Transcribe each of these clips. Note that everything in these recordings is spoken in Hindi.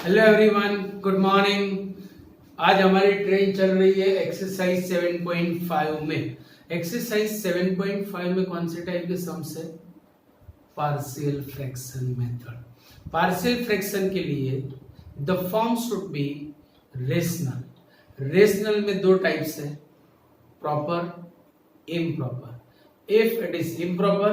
Hello everyone, good morning. आज हमारी ट्रेन चल रही है एक्सरसाइज 7.5 में। एक्सरसाइज 7.5 में कौन से टाइप के सम्स है? Partial fraction method. Partial fraction के लिए the form should be rational. Rational में दो टाइप्स है, proper, improper. If it is improper,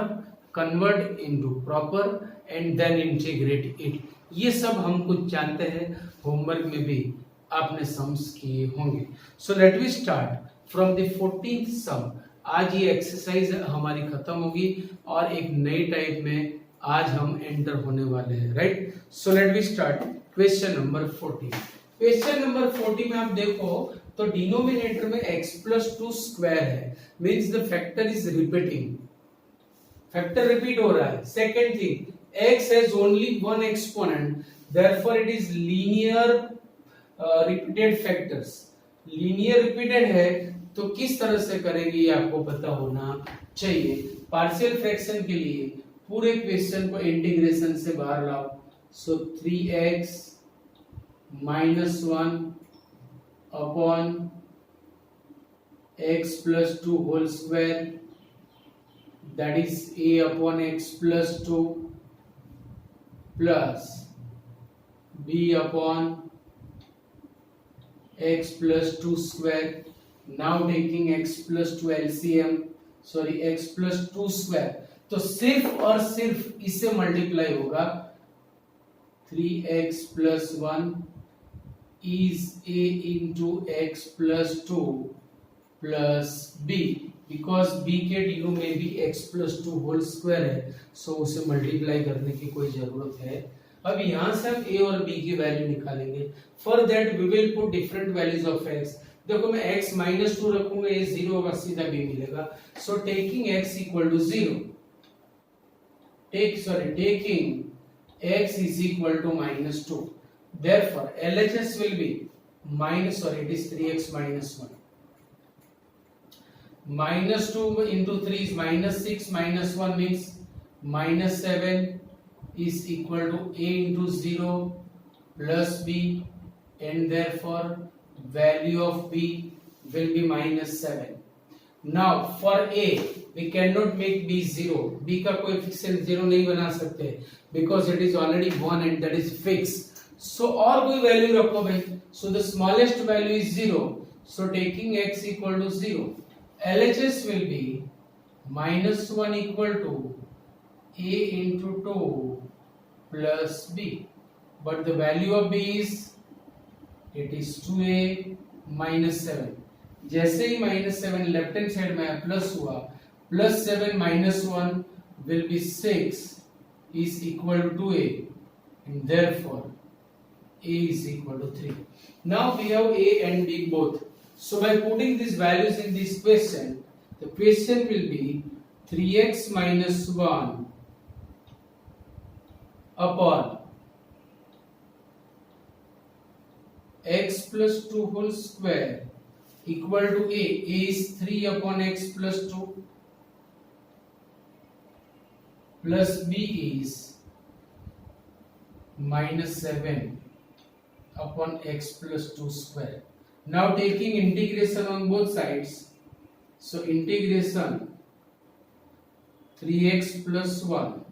convert into proper and then integrate it. ये सब हम कुछ जानते हैं, होमवर्क में भी आपने सम्स किए होंगे। So let we start from the 14th sum. आज ये एक्सरसाइज हमारी खत्म होगी और एक नई टाइप में आज हम एंटर होने वाले हैं, right? So let we start question number 14। Question number 40 में आप देखो तो डिनोमिनेटर में x प्लस 2 स्क्वायर है, means the factor is repeating. Factor repeat हो रहा है। Second thing, x has only one exponent, therefore it is linear repeated factors। linear repeated है तो किस तरह से करेंगे ये आपको पता होना चाहिए। पार्शियल फ्रैक्शन के लिए पूरे क्वेश्चन को इंटीग्रेशन से बाहर लाओ। So 3x minus 1 upon x plus 2 whole square, that is a upon x plus 2 plus b upon x plus 2 square। now taking x plus 2 LCM, sorry x plus 2 square, तो सिर्फ और सिर्फ इससे मल्टीप्लाई होगा। 3x plus 1 is a into x plus 2 plus b, because b के डिनो में भी x प्लस 2 होल स्क्वायर है, सो उसे मल्टीप्लाई करने की कोई जरूरत है। अब यहां से हम a और b की वैल्यू निकालेंगे। For that we will put different values of x। देखो मैं x माइनस 2 रखूंगा, ये 0 होगा, सीधा b मिलेगा। So taking x equal to 0, taking x is equal to minus 2, therefore LHS will be minus, sorry it is 3x minus 1। minus 2 into 3 is minus 6, minus 1 means minus 7 is equal to a into 0 plus b, and therefore value of b will be minus 7. Now for a we cannot make b 0, b का कोएफिशिएंट 0 नहीं बना सकते because it is already 1 and that is fixed। so और कोई वैल्यू रखो भाई। so the smallest value is 0, so taking x equal to 0, LHS will be minus 1 equal to a into 2 plus b, but the value of b is, it is 2a minus 7। जैसे ही minus 7 लेफ्ट हैंड साइड में प्लस हुआ, plus 7 minus 1 will be 6 is equal to 2a, and therefore a is equal to 3। now we have a and b both, so by putting these values in this question, the question will be 3x minus 1 upon x plus 2 whole square equal to a is 3 upon x plus 2 plus b is minus 7 upon x plus 2 square। now taking integration on both sides, so integration 3x plus 1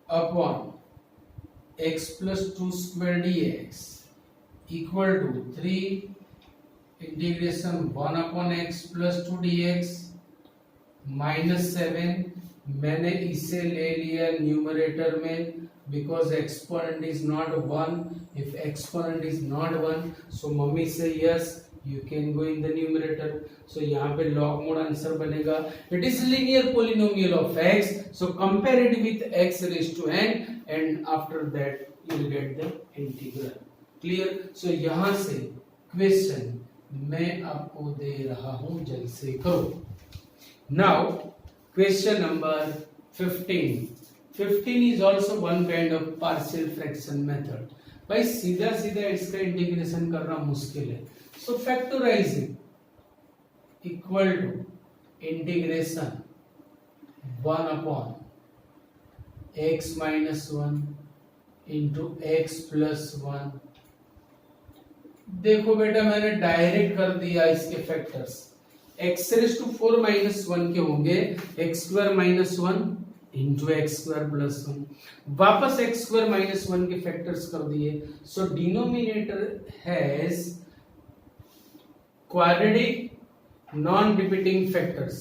upon x plus 2 square dx equal to 3 integration 1 upon x plus 2 dx minus 7। मैंने इसे ले लिया न्यूमरेटर में because exponent is not 1। if exponent is not 1, so mummy से yes, you can go in the numerator। so यहाँ पे log mod आंसर बनेगा। it is linear polynomial of x, so compare it with x raised to n and after that you will get the integral। clear? so यहाँ से क्वेश्चन मैं आपको दे रहा हूँ, जल्द से करो। now question number 15 is also one kind of partial fraction method। भाई सीधा सीधा इसका इंटीग्रेशन करना मुश्किल है, so factorizing equal to integration 1 upon x minus 1 into x plus 1। देखो बेटा मैंने डायरेक्ट कर दिया इसके factors. X raise to 4 minus 1 के होंगे x square minus 1 into x square plus 1। वापस एक्स स्क्वायर माइनस 1 के फैक्टर्स कर दिए। सो denominator has quadratic non repeating factors.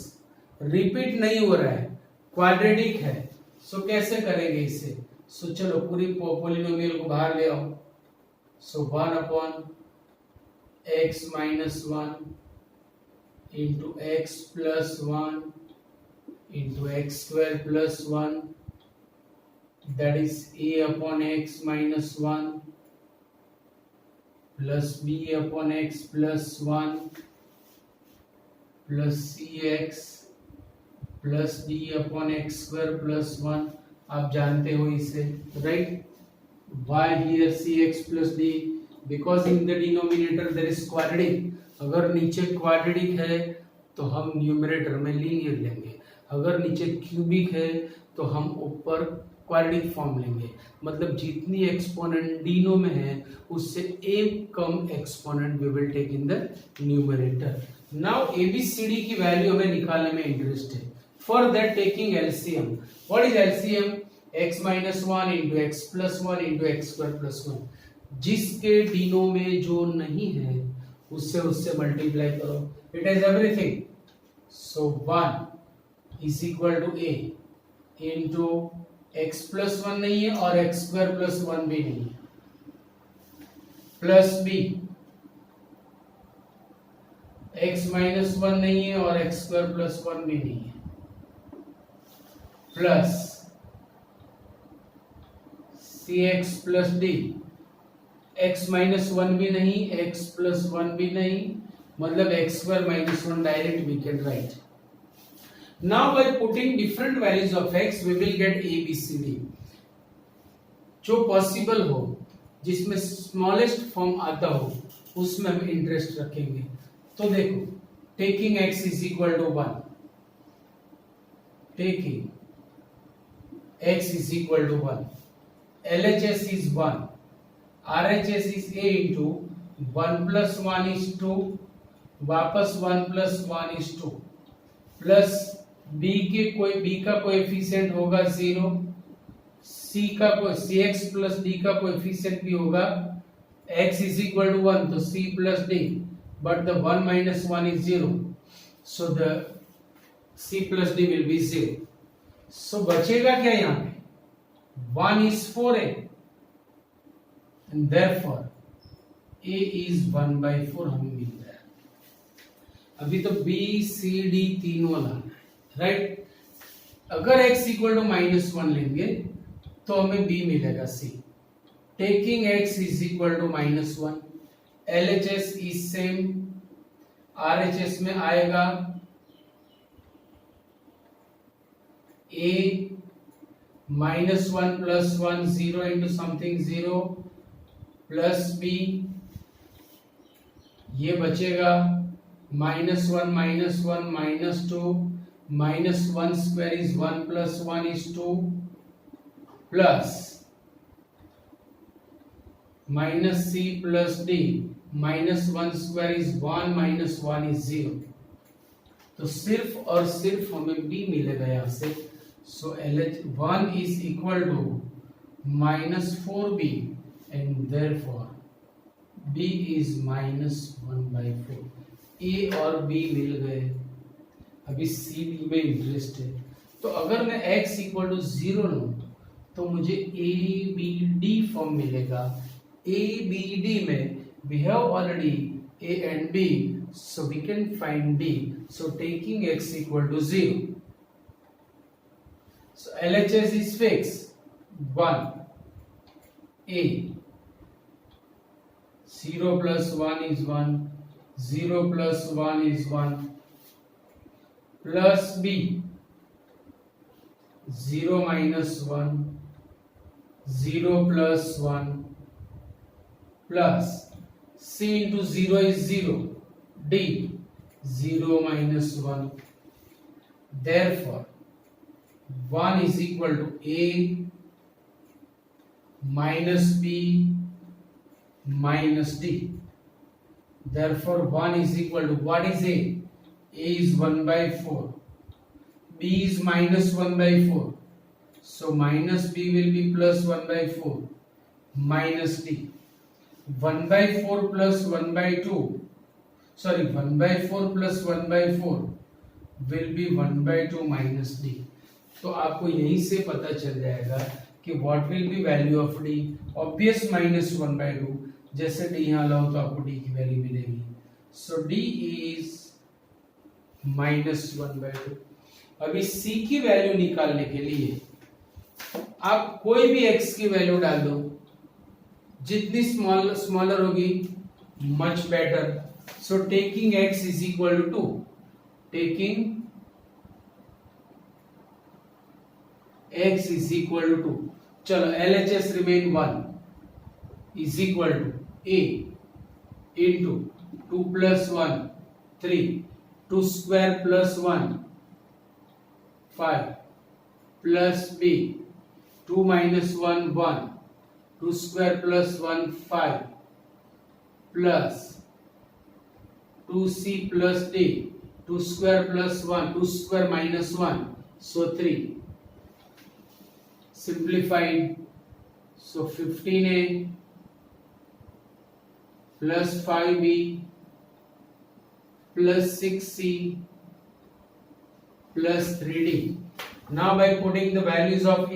Repeat नहीं हो रहा है, क्वाड्रेटिक है। सो कैसे करेंगे इसे? सो चलो पूरी पॉलिनोमियल को बाहर ले आओ। सो 1 upon x minus 1 into x plus 1 into x square plus 1 that is a upon x minus 1 plus b upon x plus 1 plus cx plus d upon x square plus 1। आप जानते हो इसे, right? why here cx plus d? because in the denominator there is quadratic। अगर नीचे क्वाड्रेटिक है तो हम न्यूमरेटर में लीनियर लेंगे, अगर नीचे क्यूबिक है तो हम ऊपर क्वाड्रेटिक फॉर्म लेंगे। मतलब जितनी एक्सपोनेंट डिनो में है उससे एक कम exponent we will take in the numerator. Now A B C D की वैल्यू हमें निकालने में इंटरेस्ट है। For that taking LCM. What is LCM? x minus 1 into x plus 1 into x square plus 1। जिसके डिनो में जो नहीं है उससे मल्टीप्लाई करो। It is everything. So 1 is equal to a into x plus 1 नहीं है और एक्स स्क्वायर प्लस 1 भी नहीं है, प्लस b x माइनस 1 नहीं है और एक्स स्क्वायर प्लस 1 भी नहीं है, plus cx plus d। x minus 1 भी नहीं, x प्लस 1 भी नहीं, मतलब x square minus 1 direct we can write. Now by putting different values of x we will get a b c d। जो पॉसिबल हो, जिसमें स्मॉलेस्ट फॉर्म आता हो उसमें हम इंटरेस्ट रखेंगे। तो देखो taking x is equal to 1, taking x is equal to 1, LHS is 1, RHS is a into 1 plus 1 is 2, वापस 1 plus 1 is 2, प्लस b का कोएफिशिएंट होगा 0, cx प्लस d का कोएफिशिएंट भी होगा। x is equal to 1 तो c plus d, but the 1 minus 1 is 0, so the c plus d will be 0। so बचेगा क्या यहाँ पे? 1 is 4a and therefore a is 1 by 4 हमें मिल रहा है। अभी तो b c d तीनों लाना है, राइट? अगर x इक्वल टू माइनस 1 लेंगे तो हमें b मिलेगा c। Taking x is equal to minus 1, LHS is same, RHS में आएगा a minus 1 plus 1 0 into something 0 plus b, ये बचेगा minus 1 minus 1 minus 2, minus 1 square is 1 plus 1 is 2, plus minus c plus d, minus 1 square is 1 minus 1 is 0। तो सिर्फ और सिर्फ हमें b मिलेगा यहाँ से। So LH1 is equal to minus 4b and therefore b is minus 1 by 4। a और b मिल गए। अभी c d में इंटरेस्ट है। तो अगर मैं x इक्वल टू 0 लूं तो मुझे a b d फॉर्म मिलेगा। a b d में we have already a and b, so we can find d। So taking x equal to 0, so LHS is fixed 1, a 0 plus 1 is 1, 0 plus 1 is 1, plus b 0 minus 1, 0 plus 1, plus c into 0 is 0, d 0 minus 1, therefore 1 is equal to a minus b minus d. Therefore 1 is equal to, what is a? A is 1 by 4. B is minus 1 by 4. So minus b will be plus 1 by 4 minus d. 1 by 4 plus 1 by 2. Sorry, 1 by 4 plus 1 by 4 will be 1 by 2 minus d. तो आपको यहीं से पता चल जाएगा कि what will be value of d. Obvious minus 1 by 2. जैसे d यहाँ लाओ तो आपको d की वैल्यू मिलेगी. So d is minus 1 by 2. अभी c की वैल्यू निकालने के लिए आप कोई भी x की वैल्यू डाल दो, जितनी स्मॉलर होगी much better. So taking x is equal to 2, taking x is equal to 2. चलो LHS remain 1 is equal to a into 2 plus 1 3, 2 square plus 1 5 plus b 2 minus 1 1, 2 square plus 1 5 plus 2c plus d, 2 square plus 1, 2 square minus 1, so 3. Simplified, so 15a plus 5b plus 6c plus 3d. Now by putting the values of a,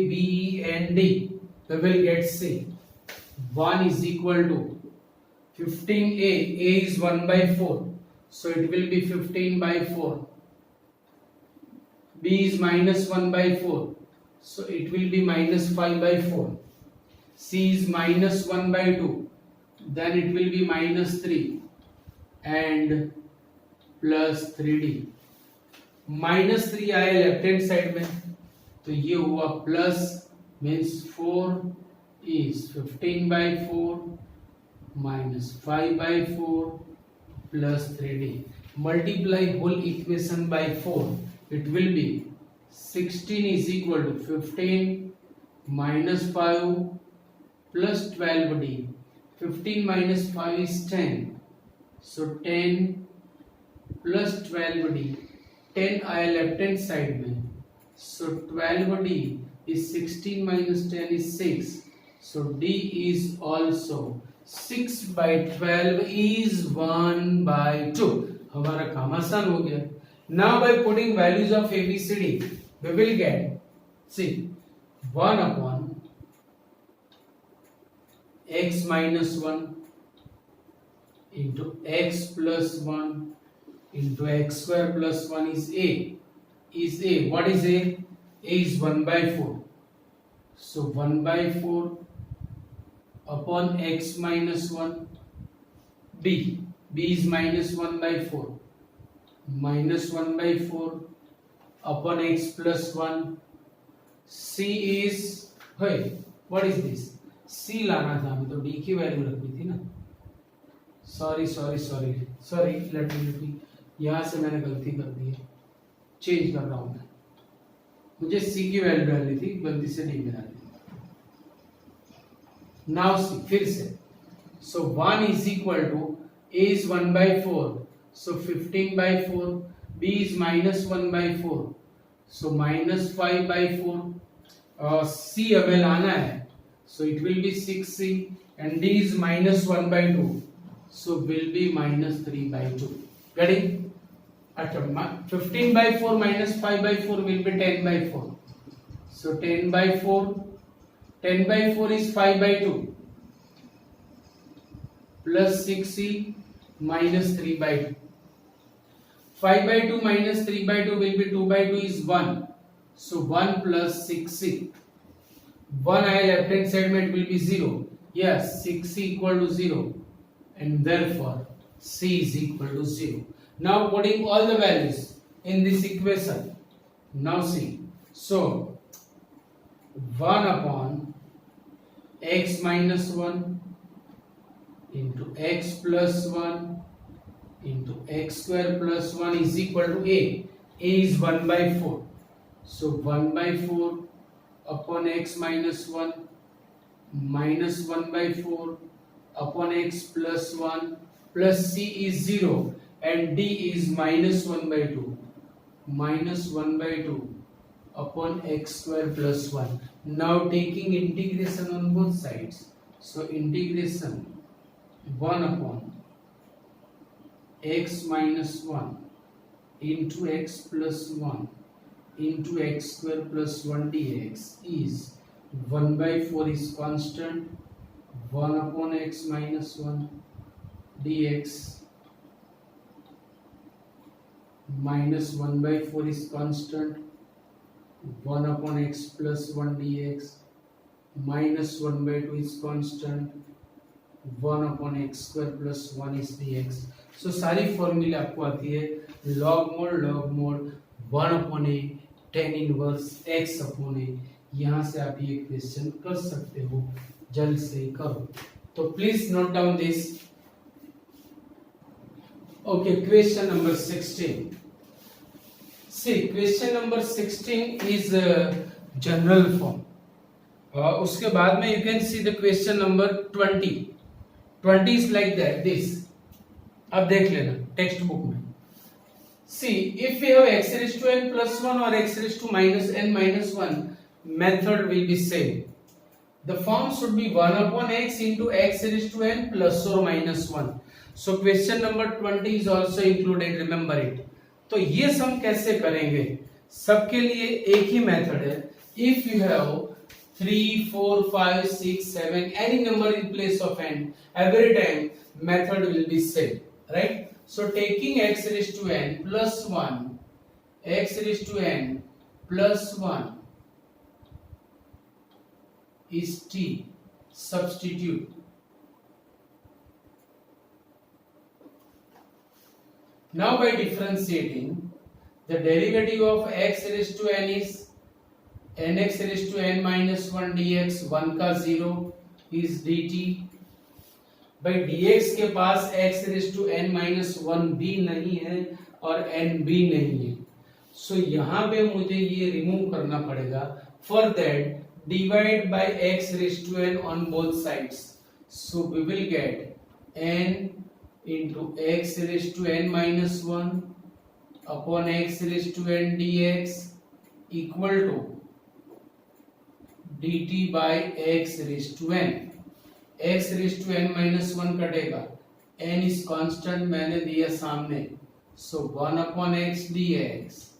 b and d, we will get c. 1 is equal to 15a, a is 1 by 4, so it will be 15 by 4. b is minus 1 by 4, so it will be minus 5 by 4. c is minus 1 by 2, then it will be minus 3 and plus 3d. Minus 3 आया लेफ्ट हैंड साइड में, तो ये हुआ plus, means 4 is 15 by 4 minus 5 by 4 plus 3d. Multiply whole equation by 4, it will be 16 is equal to 15 minus 5 plus 12d. 15 minus 5 is 10, so 10 plus 12d. 10 आया लेफ्ट हैंड साइड में, so 12d is 16 minus 10 is 6, so d is also 6 by 12 is 1 by 2. हमारा काम आसान हो गया. Now by putting values of a b c d, we will get, see, 1 upon x minus 1 into x plus 1 into x square plus 1 is a. Is a, what is a? A is 1 by 4. So 1 by 4 upon x minus 1. b, b is minus 1 by 4. Minus 1 by 4 upon x plus 1. c is, hey, what is this? c लाना था हमें, तो d की वैल्यू रखनी थी ना. Sorry, let me repeat. यहां से मैंने गलती कर दी है, चेंज कर रहा हूं मैं. मुझे c की वैल्यू डालनी थी, गलती से d में डाल दी. नाउ सी, फिर से, so 1 is equal to a is 1 by 4, so 15 by 4, b is minus 1 by 4, so minus 5 by 4. c हमें लाना है, so it will be 6c, and d is minus 1 by 2, so will be minus 3 by 2. Getting? 15 by 4 minus 5 by 4 will be 10 by 4. So 10 by 4, 10 by 4 is 5 by 2 plus 6c minus 3 by 2. 5 by 2 minus 3 by 2 will be 2 by 2 is 1. So 1 plus 6c. 1 आया left hand side में, it will be 0. Yes, 6c equal to 0, and therefore c is equal to 0. Now putting all the values in this equation. Now see, so 1 upon x minus 1 into x plus 1 into x square plus 1 is equal to a. A is 1 by 4. So 1 by 4 upon x minus 1 -1/4 upon x plus 1 plus c is 0 and d is -1/2 upon x square plus 1. Now taking integration on both sides, so integration 1 upon x minus 1 into x plus 1 into x square plus 1 dx is 1/4 is constant, 1 upon x minus 1 dx minus 1/4 is constant, 1 upon x plus 1 dx minus 1/2 is constant, 1 upon x square plus 1 is dx. So सारी फॉर्मूला आपको आती है log mod 1 upon a tan inverse x upon a. यहाँ से आप ये क्वेश्चन कर सकते हो, जल्द से करो. तो please note down this. Okay, question number 16. See, question number 16 is general form. उसके बाद में you can see the question number 20. 20 is like that, this. अब देख लेना टेक्स्ट बुक में. See, if we have x raised to n plus 1 or x raised to minus n minus 1, method will be same. The form should be 1 upon x into x raised to n plus or minus 1. So question number 20 is also included, remember it. तो ये सम कैसे करेंगे? सबके लिए एक ही मेथड है. If you have 3, 4, 5, 6, 7 any number in place of n, every time method will be same, right? So taking x raised to n plus 1, x raised to n plus 1 is t. Substitute. Now by differentiating, the derivative of x raised to n is nx raised to n minus 1 dx, 1 का 0 is dt. by dx के पास x raised to n minus 1 भी नहीं है और n भी नहीं है, so यहाँ पे मुझे ये रिमूव करना पड़ेगा. For that, divide by x raised to n on both sides, so we will get n into x raised to n minus 1 upon x raised to n dx equal to dt by x raised to n. x raised to n minus 1 कटेगा, n is constant मैंने दिया सामने, so 1 upon x dx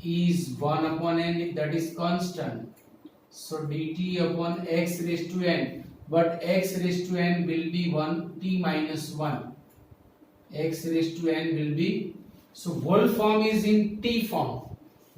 is 1 upon n, that is constant, so dt upon x raised to n, but x raised to n will be 1 t minus 1. x raised to n will be, so whole form is in t form.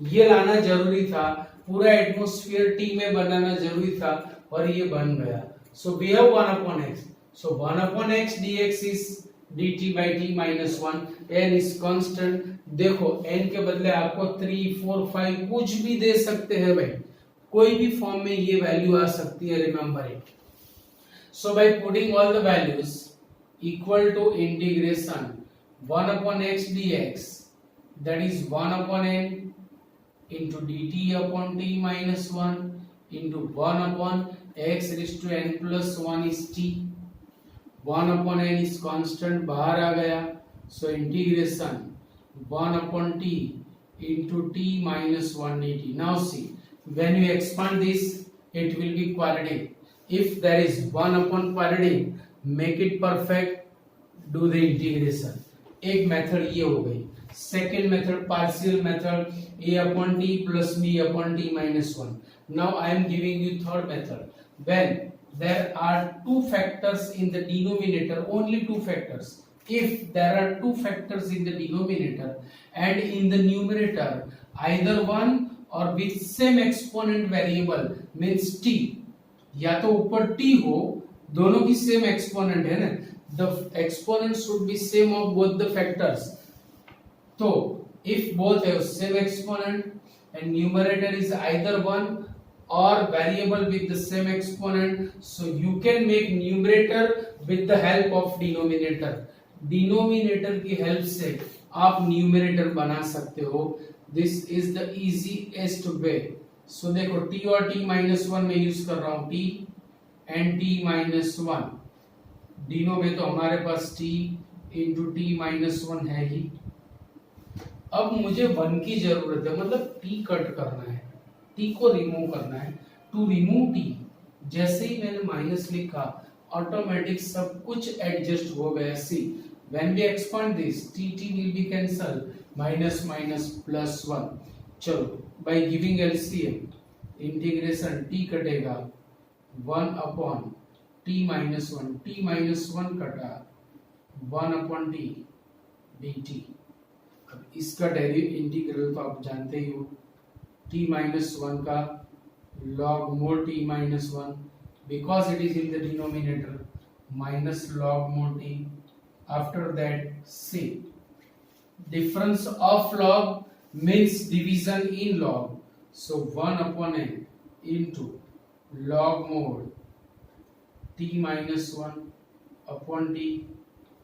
ये लाना जरूरी था, पूरा एटमॉस्फेयर t में बनाना जरूरी था और ये बन गया. So we have 1 upon x. So 1 upon x dx is dt by t minus 1. n is constant. देखो n के बदले आपको 3, 4, 5 कुछ भी दे सकते हैं भाई, कोई भी फॉर्म में ये वैल्यू आ सकती है, remember it. So by putting all the values equal to integration 1 upon x dx, that is 1 upon n into dt upon t minus 1 into 1 upon x raised to n plus 1 is t. 1 upon n is constant, बाहर आ गया, so integration 1 upon t into t minus 1 dt. Now see, when you expand this, it will be quadratic. If there is 1 upon quadratic, make it perfect, do the integration. एक मेथड ये हो गई. Second method partial method, a upon t plus b upon t minus 1. Now I am giving you third method. When there are two factors in the denominator, only two factors. If there are two factors in the denominator and in the numerator either one or with same exponent variable means t, या तो ऊपर t हो, दोनों की सेम एक्सपोनेंट है ना, the exponent should be same of both the factors. So if both have same exponent and numerator is either one or variable with the same exponent, so you can make numerator with the help of denominator. Denominator की help से आप numerator बना सकते हो. This is the easiest way. So देखो t और t minus 1 में यूज कर रहा हूँ t and t minus one. डिनो में तो हमारे पास t into t minus one है ही। अब मुझे वन की जरूरत है, मतलब टी कट करना है, टी को रिमूव करना है। टू रिमूव टी, जैसे ही मैंने माइनस लिखा ऑटोमेटिक सब कुछ एडजस्ट हो गया। See when we expand this t t will be cancel, minus minus plus one. चलो by giving LCM integration t कटेगा one upon t minus one, t minus one कटा one upon t d t. अब इसका डेरिवेटिव इंटीग्रल तो आप जानते ही हो, टी माइनस वन का log mod t minus 1 because it is in the denominator minus log mod t. After that see difference of log means division in log, so 1 upon n into log mod t minus 1 upon t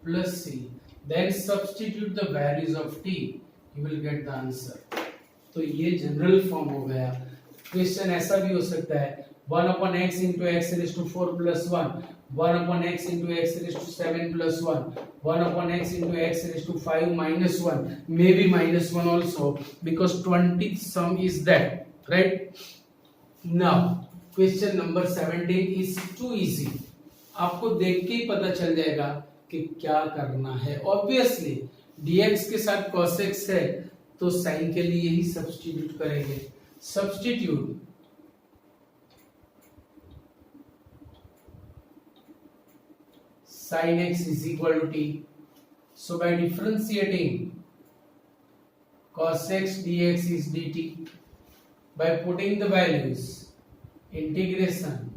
plus c, then substitute the values of t, you will get the answer. तो ये जनरल फॉर्म हो गया। क्वेश्चन ऐसा भी हो सकता है 1 upon x into x raised to 4 plus 1, 1 upon x into x raised to 7 plus 1, 1 upon x into x raised to 5 minus 1, maybe minus 1 also because 20th sum is that, right? Now question number 17 is too easy, आपको देख के ही पता चल जाएगा कि क्या करना है। ऑब्वियसली dx के साथ cos x है तो साइन के लिए ही सब्स्टिट्यूट करेंगे। Substitute sin x is equal to t. So by differentiating cos x dx is dt, by putting the values integration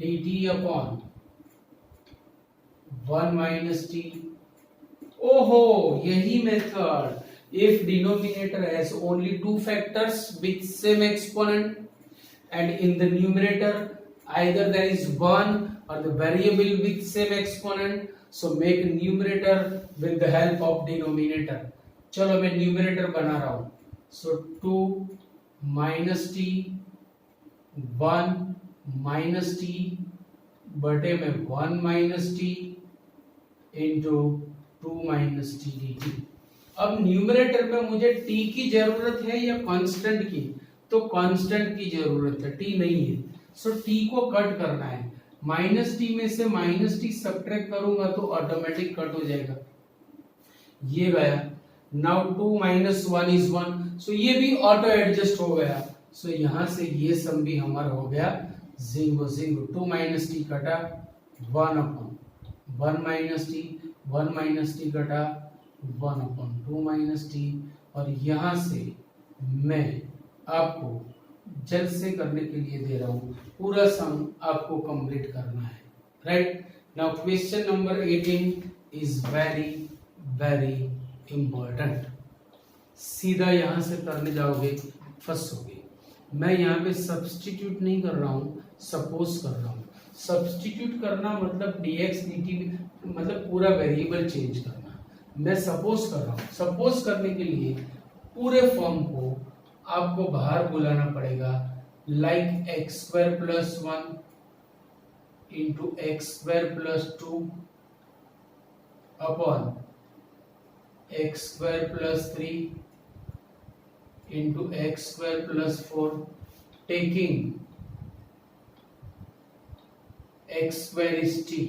dt upon 1 minus t. ओहो, यही method. If denominator has only two factors with same exponent and in the numerator either there is one or the variable with same exponent, so make numerator with the help of denominator. चलो मैं numerator बना रहा हूँ। So 2 minus t 1 minus t बटे में 1 minus t into 2 minus t dt। अब न्यूमरेटर में मुझे t की जरूरत है या कांस्टेंट की, तो कांस्टेंट की जरूरत है, t नहीं है। सो t को कट करना है, माइनस टी में से माइनस टी सब्ट्रैक्ट करूंगा तो ऑटोमेटिक कट हो जाएगा, ये गया। नाउ 2 minus 1 is 1, सो ये भी ऑटो एडजस्ट हो गया। सो यहां से ये सम भी हमारा हो गया 0 0। 2 minus t कटा 1 upon 1 minus t, 1 minus t कटा 1 अपॉन 2 माइनस टी, और यहां से मैं आपको जल्द से करने के लिए दे रहा हूं, पूरा सम आपको कंप्लीट करना है, right. Now question number 18 is very very important. सीधा यहां से करने जाओगे फंसोगे। मैं यहाँ पे सब्स्टिट्यूट नहीं कर रहा हूँ, सपोज कर रहा हूँ। सब्स्टिट्यूट करना मतलब dx dt, मतलब पूरा वेरिएबल चेंज करना। मैं सपोज कर रहा हूं। सपोज करने के लिए पूरे फॉर्म को आपको बाहर बुलाना पड़ेगा, like x square plus 1 into x square plus 2 upon x square plus 3 into x square plus 4 taking x square is T.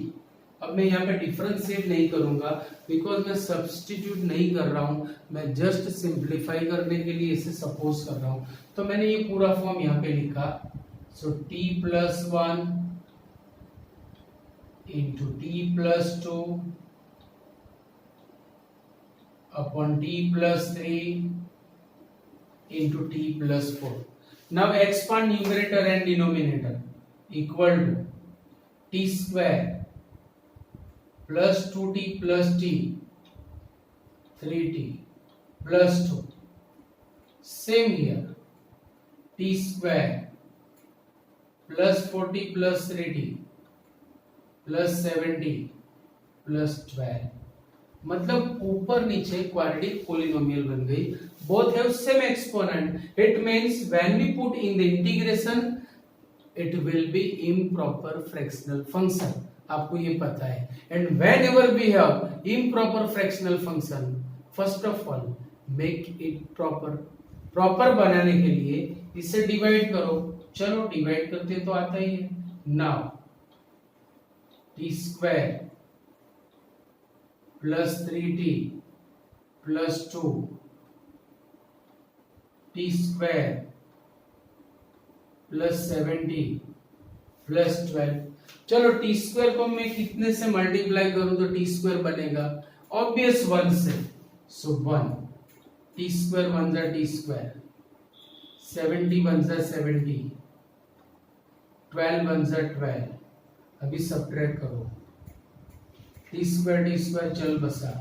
अब मैं यहाँ पे डिफरेंशिएट नहीं करूंगा बिकॉज मैं सब्स्टिट्यूट नहीं कर रहा हूं, मैं जस्ट सिंप्लीफाई करने के लिए इसे सपोज कर रहा हूं। तो मैंने ये पूरा फॉर्म यहाँ पे लिखा। So t plus 1 into t plus 2 upon t plus 3 into t plus 4। Now expand numerator and denominator equal to t square plus 2t plus t 3t plus 2, same here, t square plus 4t plus 3t plus 7t plus 12, मतलब ऊपर नीचे क्वाड्रेटिक पोलिनोमियल बन गई। Both have same exponent, it means when we put in the integration it will be improper fractional function. आपको ये पता है. And whenever we have improper fractional function, first of all make it proper. Proper बनाने के लिए इसे डिवाइड करो. चलो डिवाइड करते तो आता ही है. Now T square plus 3t plus 2 T square plus 7t plus 12. चलो टी स्क्वायर को मैं कितने से मल्टीप्लाई करूं तो टी स्क्वायर बनेगा ऑब्वियस 1 से. सो 1 टी स्क्वायर बन जा टी स्क्वायर, 70 बन जा 70, 12 बन जा 12. अभी सब्ट्रैक्ट करो. टी स्क्वायर चल बसा.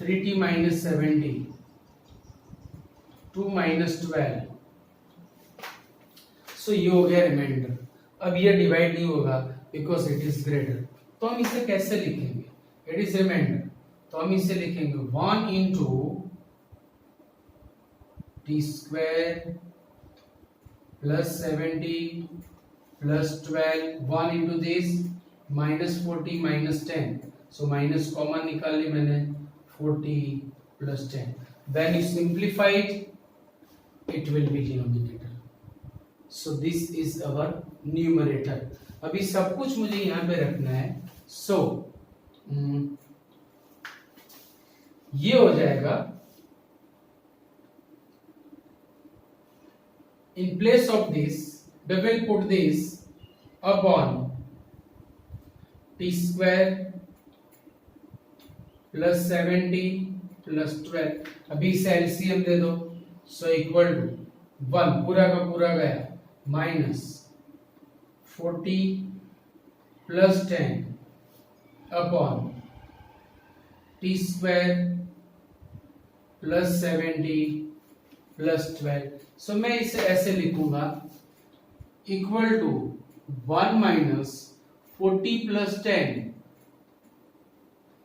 3t minus 70, 2 minus 12. सो ये हो गया रिमाइंडर. अब ये डिवाइड नहीं होगा बिकॉज इट इज ग्रेटर. तो हम इसे कैसे लिखेंगे? इट इज रिमाइंडर, तो हम इसे लिखेंगे 1 into T square plus 70 plus 12. 1 into this minus 40 minus 10. So minus common निकाल ली मैंने. 40 plus 10. When you simplify it will be denominator. So this is our numerator. अभी सब कुछ मुझे यहाँ पे रखना है. So ये हो जाएगा. In place of this, we will put this upon t square plus 70 plus 12. अभी इसे एलसीएम दे दो. सो इक्वल टू 1 पूरा का पूरा गया minus 40 plus 10 upon t square plus 70 plus 12. So मैं इसे ऐसे लिखूंगा equal to 1 minus 40 plus 10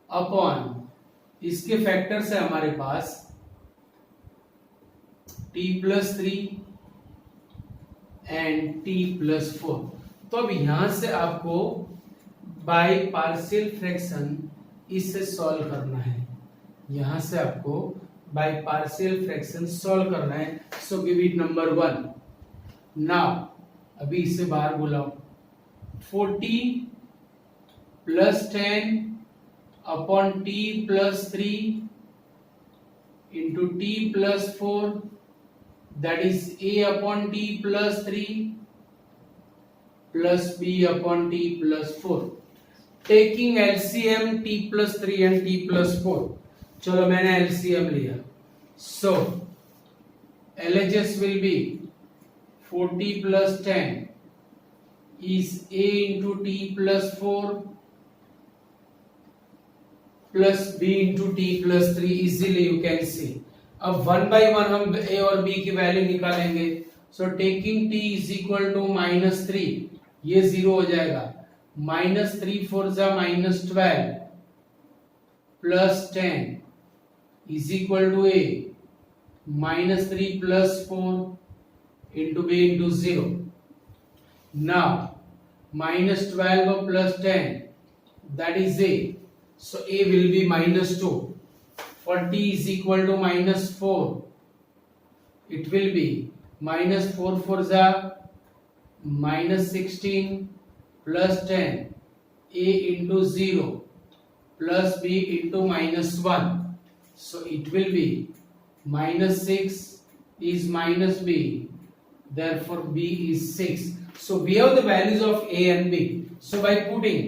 upon इसके फैक्टर्स है हमारे पास t plus 3 and t plus 4. तो अब यहां से आपको बाय पार्शियल फ्रैक्शन इसे सॉल्व करना है. यहां से आपको बाय पार्शियल फ्रैक्शन सॉल्व करना है. So give it number 1. Now अभी इसे बाहर बुलाओ. 40 plus 10 upon t plus 3 into t plus 4, that is a upon t plus 3 plus b upon t plus 4. Taking LCM t plus 3 and t plus 4. चलो मैंने LCM लिया. So LHS will be 40 plus 10 is a into t plus 4 plus b into t plus 3. Easily you can see. अब 1 by 1 हम a और b की वैल्यू निकालेंगे. So taking t is equal to -3, ये 0 हो जाएगा. -3 4 जा -12 plus 10 is equal to a. -3 plus 4 into b into 0. Now -12 plus 10 that is a. So a will be -2. 40 is equal to -4. It will be -4 4 जा -16 plus 10 a into 0 plus b into -1. So it will be -6 is minus b. Therefore b is 6. So we have the values of a and b. So by putting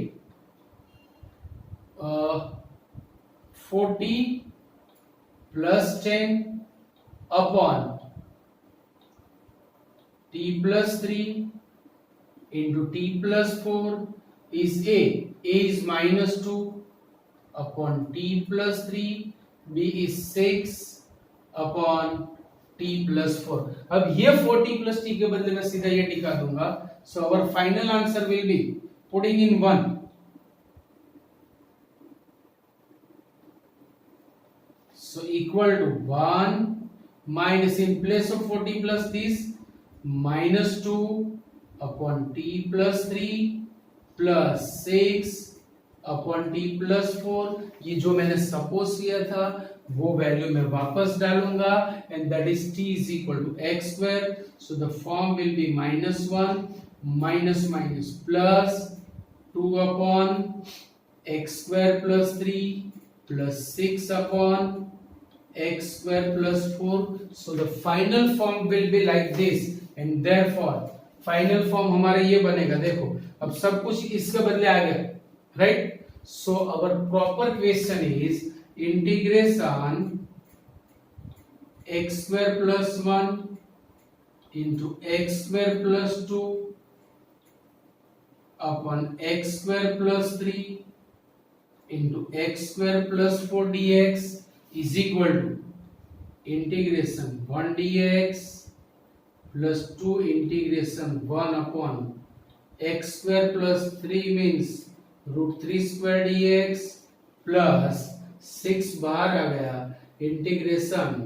40 plus 10 upon t plus 3 into t plus 4 is a. A is -2 upon t plus 3. b is 6 upon t plus 4. अब ये 40 plus t के बदले में सीधा ये टिका दूंगा. So our final answer will be putting in 1. So equal to 1 minus, in place of 40 plus this, -2 upon t plus 3 plus 6 upon t plus 4। ये जो मैंने सपोज किया था वो वैल्यू मैं वापस डालूंगा and that is t is equal to x square. So the form will be -1 minus minus plus 2 upon x square plus 3 plus 6 upon x square plus 4. So the final form will be like this and therefore final form हमारा ये बनेगा। देखो अब सब कुछ इसके बदले आ गया, right? So our proper question is integration x square plus 1 into x square plus 2 upon x square plus 3 into x square plus 4 dx is equal to integration 1 dx plus 2 integration 1 upon x square plus 3 means root 3 square dx plus 6 बाहर आ गया integration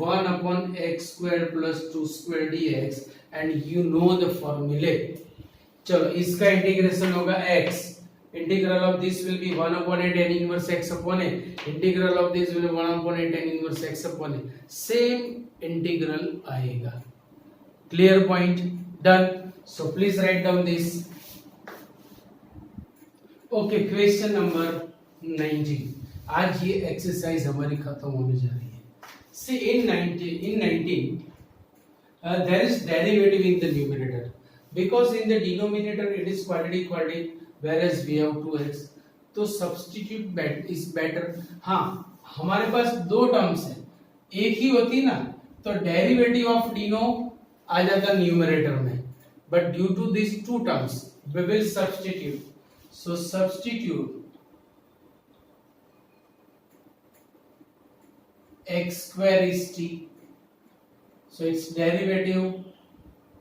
1 upon x square plus 2 square dx and you know the formula। चलो इसका इंटीग्रेशन होगा x, integral of this will be 1 upon a tan inverse x upon a, integral of this will be 1 upon a tan inverse x upon a, same integral आएगा। Clear point? Done. So please write down this. Okay, question number 19। आज ये एक्सरसाइज हमारी खत्म होने जा रही है। See in 19 there is derivative in the numerator because in the denominator it is quadratic whereas we have 2x, तो substitute is better। हाँ हमारे पास दो टर्म्स हैं, एक ही होती ना तो डेरिवेटिव ऑफ डिनो आ जाता न्यूमरेटर में, but due to this two terms we will substitute. So substitute x square is t, so its derivative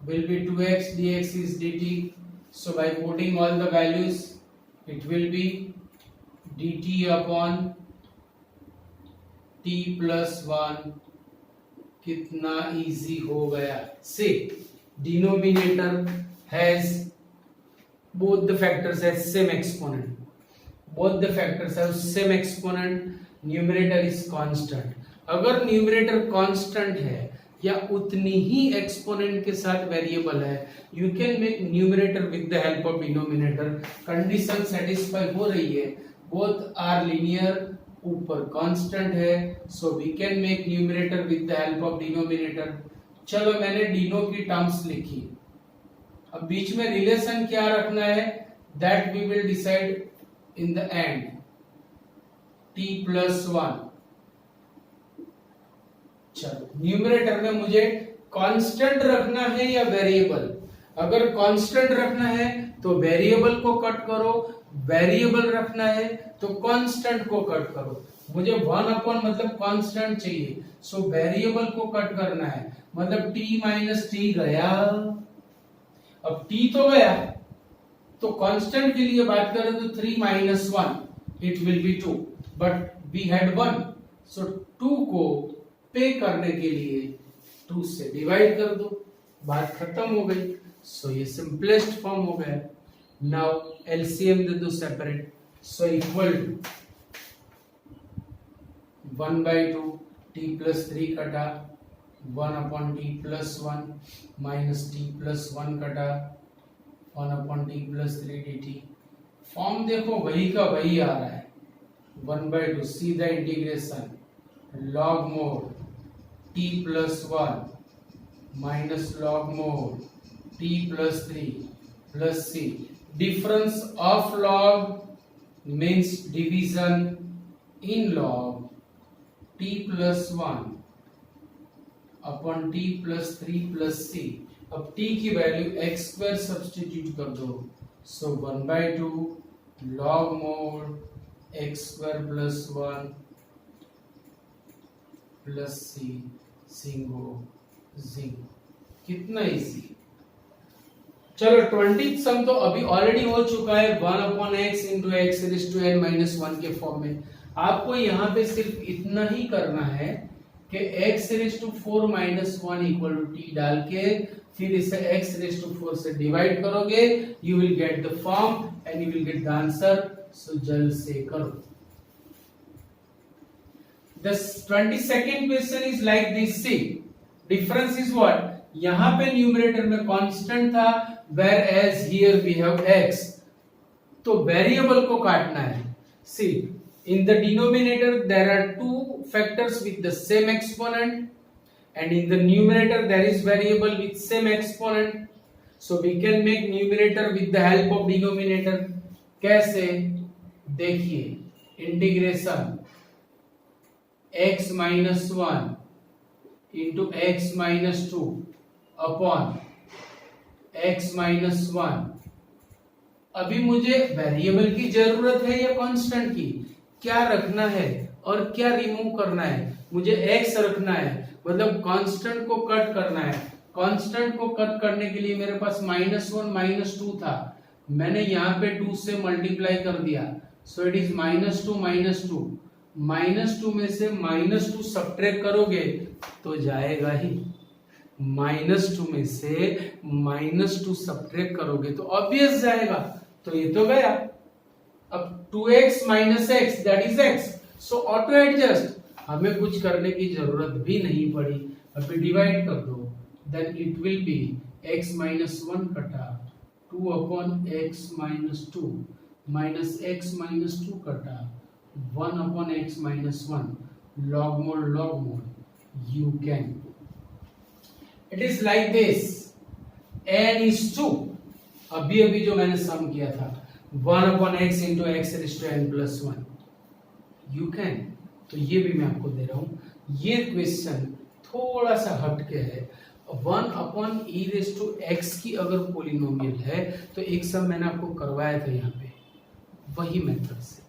will be 2x dx is dt। So by putting all the values it will be dt upon t plus 1। कितना इजी हो गया। से denominator has both the factors has same exponent, both the factors have same exponent, numerator is constant। अगर न्यूमरेटर कांस्टेंट है या उतनी ही एक्सपोनेंट के साथ वेरिएबल है, you can make numerator with the help of denominator. Condition satisfy हो रही है, बोथ आर लीनियर, ऊपर कांस्टेंट है, so we can make numerator with the help of denominator. चलो मैंने डिनो की टर्म्स लिखी, अब बीच में रिलेशन क्या रखना है that we will decide in the end. t plus 1। चलो न्यूमरेटर में मुझे कांस्टेंट रखना है या वेरिएबल? अगर कांस्टेंट रखना है तो वेरिएबल को कट करो, वेरिएबल रखना है तो कांस्टेंट को कट करो। मुझे 1 अपॉन मतलब कांस्टेंट चाहिए, सो वेरिएबल को कट करना है, मतलब t माइनस टी गया। अब t तो गया, तो कांस्टेंट के लिए बात करें तो 3 minus 1 it will be 2, but we had 1, so 2 को पे करने के लिए 2 से डिवाइड कर दो, बात खत्म हो गई। सो ये सिंपलेस्ट फॉर्म हो गया। नाउ एलसीएम दे दो separate, so equal to 1/2 t plus 3 कटा 1 upon t plus 1 minus t plus 1 कटा 1 upon t plus 3 dt। Form देखो वही का वही आ रहा है, 1/2 सीधा integration log mod t plus 1 minus log mod t plus 3 plus c। Difference of log means division in log t plus 1 upon t plus 3 plus c। अब t की वैल्यू x स्क्वायर सब्स्टिट्यूट कर दो, so 1/2 log mod x square plus 1 plus C सिंगो जिंग। कितना इजी। चलो 20th सम तो अभी ऑलरेडी हो चुका है 1 upon x into x raise to n minus 1 के फॉर्म में। आपको यहाँ पे सिर्फ इतना ही करना है कि x raise to 4 minus 1 equal to t डाल के फिर इसे x रेज टू 4 से डिवाइड करोगे, you will get the form and you will get the answer. So जल्द से करो. The 22nd question is like this. See, difference is what? यहाँ पे न्यूमरेटर में कांस्टेंट था, whereas here we have x. तो वेरिएबल को काटना है. See, in the denominator there are two factors with the same exponent, and in the numerator there is variable with same exponent. So we can make numerator with the help of denominator. कैसे? देखिए, integration x minus 1 into x minus 2 upon x minus 1. अभी मुझे वेरिएबल की जरूरत है या कांस्टेंट की? क्या रखना है और क्या रिमूव करना है? मुझे x रखना है, मतलब कांस्टेंट को कट करना है. कांस्टेंट को कट करने के लिए मेरे पास -1 -2 था, मैंने यहाँ पे 2 से मल्टीप्लाई कर दिया. So it is -2 -2. -2 में से -2 सब्ट्रैक्ट करोगे तो जाएगा ही. -2 में से -2 सब्ट्रैक्ट करोगे तो ऑब्वियस जाएगा. तो ये तो गया. अब 2x minus x that is x. So auto adjust, हमें कुछ करने की जरूरत भी नहीं पड़ी. अभी डिवाइड कर दो, then it will be x minus 1 कटा 2 upon x minus 2 minus x minus 2 कटा 1 upon x minus 1 log mod. You can. It is like this. n is 2. अभी जो मैंने सम किया था 1 upon x into x raised to n plus 1. You can. तो ये भी मैं आपको दे रहा हूं. ये क्वेश्चन थोड़ा सा हटके है. 1 upon e raised to x की अगर पोलिनोमियल है तो एक सम मैंने आपको करवाया था यहाँ पे, वही मेथड से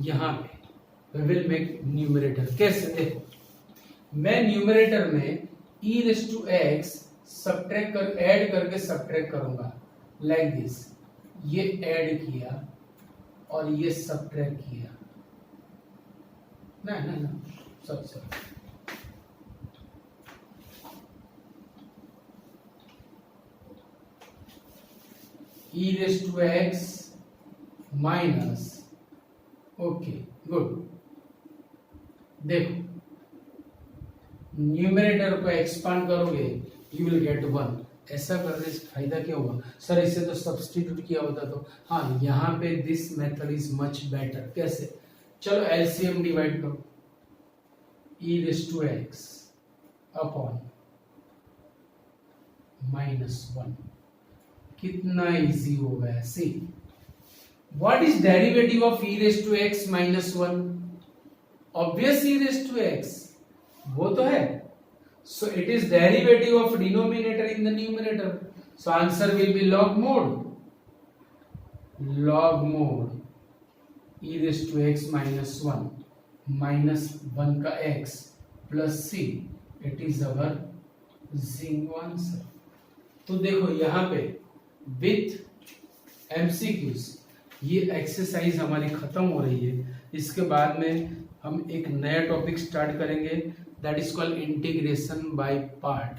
यहाँ पे we will make numerator. कैसे? देखो, मैं न्यूमरेटर में e raised to x subtract कर ऐड करके सब्ट्रैक्ट करूंगा लाइक दिस. ये ऐड किया और ये सब्ट्रैक्ट किया. ना सब e raised to x minus. Okay good. देखो, न्यूमरेटर को एक्सपांड करोगे यू विल गेट 1. ऐसा करने से फायदा क्या होगा? सर इसे तो सब्स्टिट्यूट किया होता तो. हाँ, यहाँ पे this method is much better. कैसे? चलो एलसीएम डिवाइड करो. e raised to x upon -1. कितना इजी हो गया. See, what is derivative of e raised to x -1? Obvious e raised to x, वो तो है. So it is derivative of denominator in the numerator. So answer will be log mod. Log mod e raised to x minus 1 minus 1 का x plus c. It is our zinc answer. तो देखो यहाँ पे with MCQs ये एक्सरसाइज हमारी खत्म हो रही है. इसके बाद में हम एक नया टॉपिक स्टार्ट करेंगे, that is called integration by part.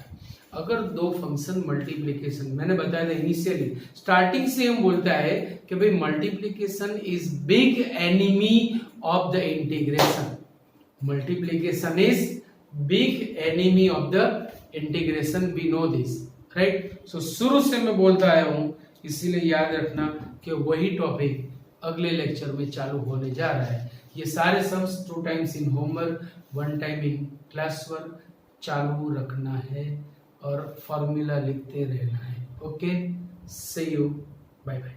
अगर दो फंक्शन मल्टीप्लिकेशन, मैंने बताया था इनिशियली स्टार्टिंग से हम बोलता है कि भाई multiplication is big enemy of the integration. Multiplication is big enemy of the integration. We know this, right? So शुरू से मैं बोलता आया हूं, इसीलिए याद रखना कि वही टॉपिक अगले लेक्चर में चालू होने जा रहा है. ये सारे sums 2 times in homework, 1 time in class work चालू रखना है और फॉर्मूला लिखते रहना है. Okay, see you, bye bye.